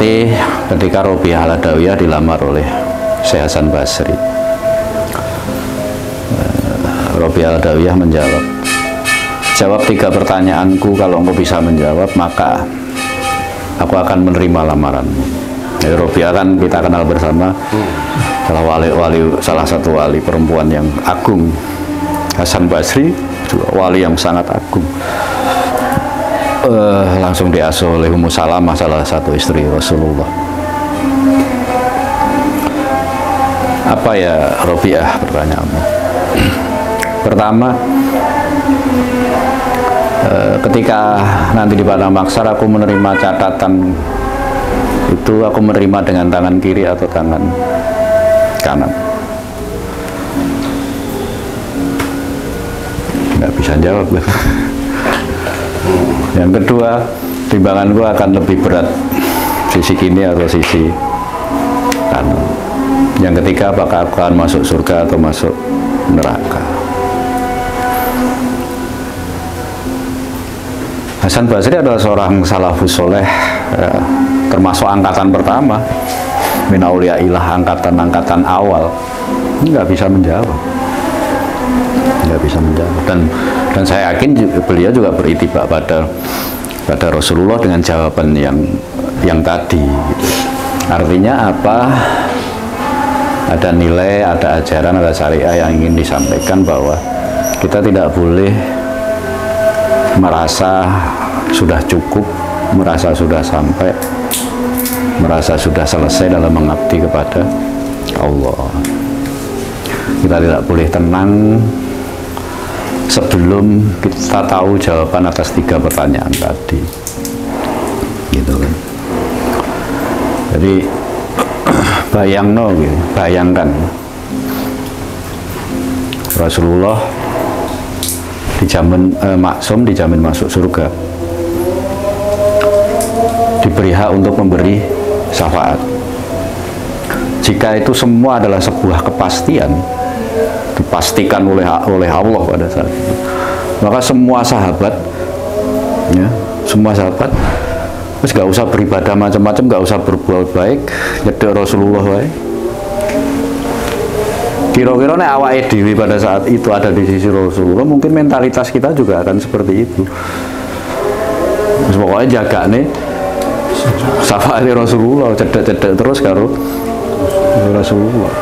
kasih ketika Robiah Al-Adawiyah dilamar oleh Syekh Hasan Basri. Robiah Al-Adawiyah menjawab, jawab 3 pertanyaanku, kalau engkau bisa menjawab maka aku akan menerima lamaranmu. Jadi Robiah kan kita kenal bersama salah satu wali perempuan yang agung. Hasan Basri juga wali yang sangat agung. Langsung diasuh oleh Ummu Salamah, salah satu istri Rasulullah. Apa ya Robiah pertanyaanmu? Pertama, ketika nanti di Padang Mahsyar aku menerima catatan itu, aku menerima dengan tangan kiri atau tangan kanan? Nggak bisa jawab. Yang kedua, timbanganku akan lebih berat sisi kini atau sisi kanan? Yang ketiga, apakah aku akan masuk surga atau masuk neraka? Hasan Basri adalah seorang salafus soleh, termasuk angkatan pertama, min auliyaillah, angkatan awal. Nggak bisa menjawab, nggak bisa menjawab. Dan saya yakin beliau juga beritibak pada Rasulullah dengan jawaban yang tadi gitu. Artinya apa? Ada nilai, ada ajaran, ada syariah yang ingin disampaikan, bahwa kita tidak boleh merasa sudah cukup, merasa sudah sampai, merasa sudah selesai dalam mengabdi kepada Allah. Kita tidak boleh tenang sebelum kita tahu jawaban atas 3 pertanyaan tadi, gitu kan. Jadi bayangkan Rasulullah dijamin maksum, dijamin masuk surga, diberi hak untuk memberi syafaat. Jika itu semua adalah sebuah kepastian, dipastikan oleh Allah pada saat itu, maka semua sahabat, ya, terus gak usah beribadah macam-macam, gak usah berbuat baik, nyedek Rasulullah wae. Kira-kira nek awake dhewe pada saat itu ada di sisi Rasulullah, mungkin mentalitas kita juga akan seperti itu. Terus pokoknya jaga nih syafaat Rasulullah, cedek-cedek terus karo Rasulullah.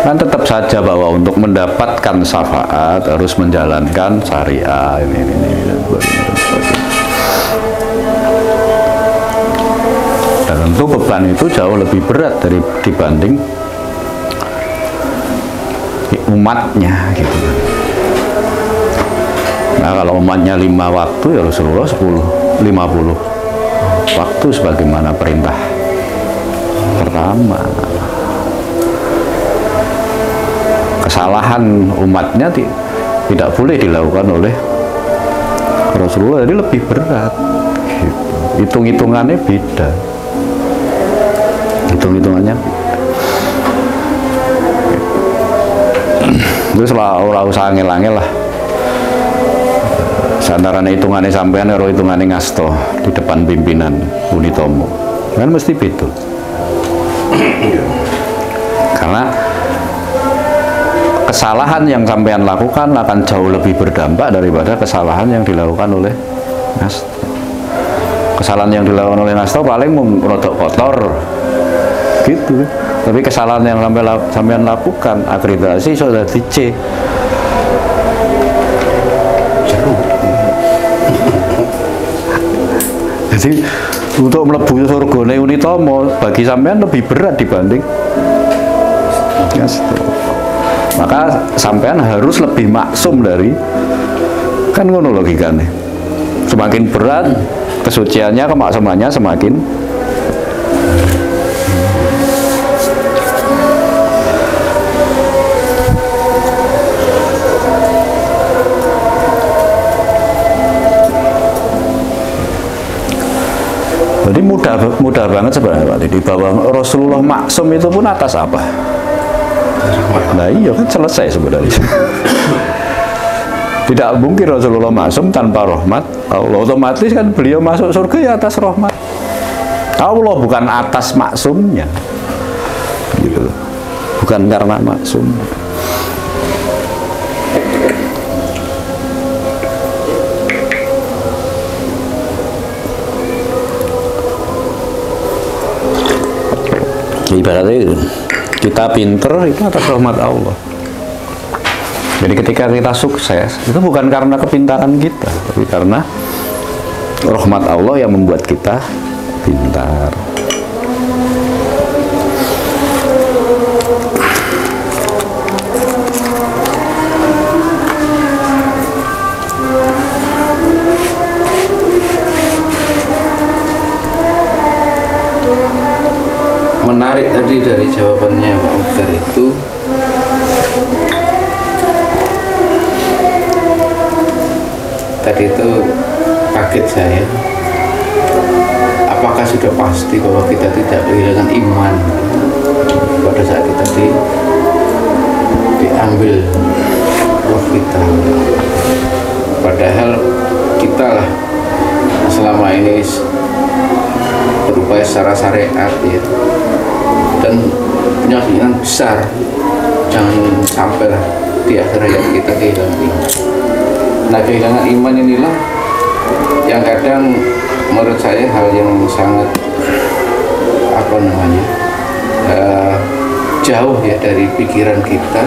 Kan tetap saja bahwa untuk mendapatkan syafaat harus menjalankan syariah ini dan sebagainya. Dan tentu beban itu jauh lebih berat dibanding umatnya gitu. Nah, kalau umatnya 5 waktu, ya Rasulullah 50 waktu sebagaimana perintah pertama. Kesalahan umatnya tidak boleh dilakukan oleh Rasulullah, jadi lebih berat gitu. Hitung-hitungannya beda, terus lah orang usah angel-angel lah. Santaran hitungannya sampean karo hitungannya ngasto di depan pimpinan Unitomo kan mesti beda. Karena kesalahan yang sampean lakukan akan jauh lebih berdampak daripada kesalahan yang dilakukan oleh ngasto. Kesalahan yang dilakukan oleh ngasto paling merodok kotor gitu, tapi kesalahan yang sampean lakukan akreditasi sudah di-C. Jadi untuk mlebu surgane Unitomo bagi sampean lebih berat dibanding ngasto. Maka sampean harus lebih maksum dari, kan ngono logikanya. Semakin berat kesuciannya, kemaksumannya semakin jadi mudah banget sebenarnya Pak Didi, bahwa Rasulullah maksum itu pun atas apa? Nah iya kan selesai sebenarnya. Tidak mungkin Rasulullah maksum tanpa rahmat Allah. Otomatis kan beliau masuk surga ya atas rahmat Allah, bukan atas maksumnya. Gitu. Bukan karena maksum. Ibaratnya kita pinter itu atas rahmat Allah. Jadi ketika kita sukses itu bukan karena kepintaran kita, tapi karena rahmat Allah yang membuat kita pintar. Menarik tadi dari jawabannya Pak Mukhtar itu, tadi itu kaget saya. Apakah sudah pasti bahwa kita tidak kehilangan iman pada saat kita diambil roh kita? Padahal kita lah selama ini berupaya secara syariat ya, dan punya keinginan besar jangan sampai di akhir hayat kita kehilangan iman. Nah, kehilangan iman inilah yang kadang menurut saya hal yang sangat jauh ya dari pikiran kita.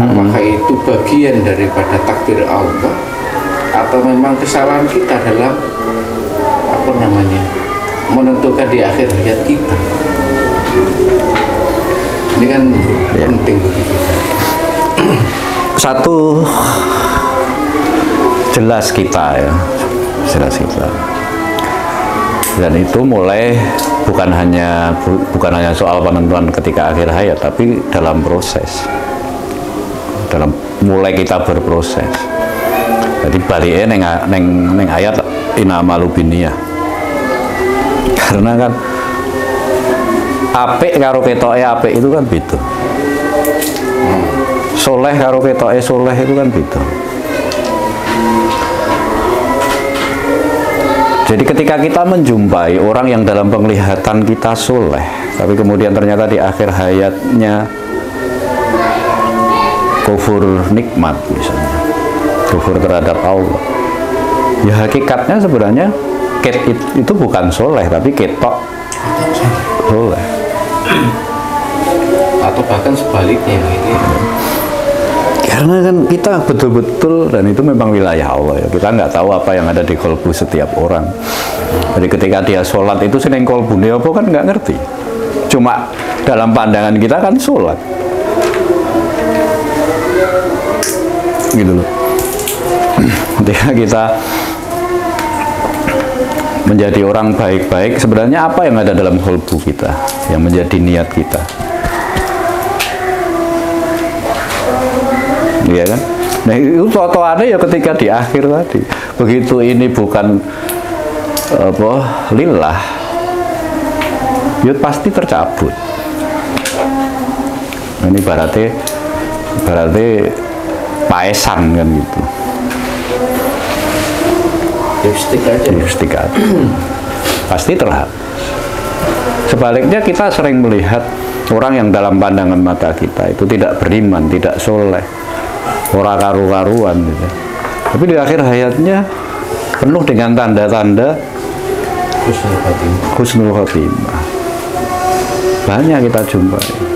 Apakah itu bagian daripada takdir Allah atau memang kesalahan kita dalam menentukan di akhir hayat kita? Ini kan penting bagi kita. Satu, jelas kita ya, jelas kita. Dan itu mulai bukan hanya soal penentuan ketika akhir hayat, tapi dalam proses, mulai kita berproses. Jadi baliknya neng ayat inamalu biniyah. Karena kan apik karo ketoke apik itu kan beda. Soleh karo ketoke soleh itu kan beda. Jadi ketika kita menjumpai orang yang dalam penglihatan kita soleh, tapi kemudian ternyata di akhir hayatnya kufur nikmat misalnya, kufur terhadap Allah, ya hakikatnya sebenarnya itu bukan soleh, tapi ketok soleh. Atau bahkan sebaliknya ini. Karena kan kita betul-betul, dan itu memang wilayah Allah ya, kita nggak tahu apa yang ada di kolbu setiap orang. Jadi ketika dia sholat itu seneng kolbu dia apa kan nggak ngerti, cuma dalam pandangan kita kan sholat gitu loh. Ketika kita menjadi orang baik-baik, sebenarnya apa yang ada dalam kolbu kita yang menjadi niat kita? Iya kan? Nah itu totoannya ya ketika di akhir tadi, begitu ini bukan lillah, ya pasti tercabut. Nah, ini berarti paesan kan gitu. Lipstick aja. Pasti terhad. Sebaliknya kita sering melihat orang yang dalam pandangan mata kita itu tidak beriman, tidak soleh, ora karu-karuan gitu. Tapi di akhir hayatnya penuh dengan tanda-tanda husnul khotimah. Banyak kita jumpai.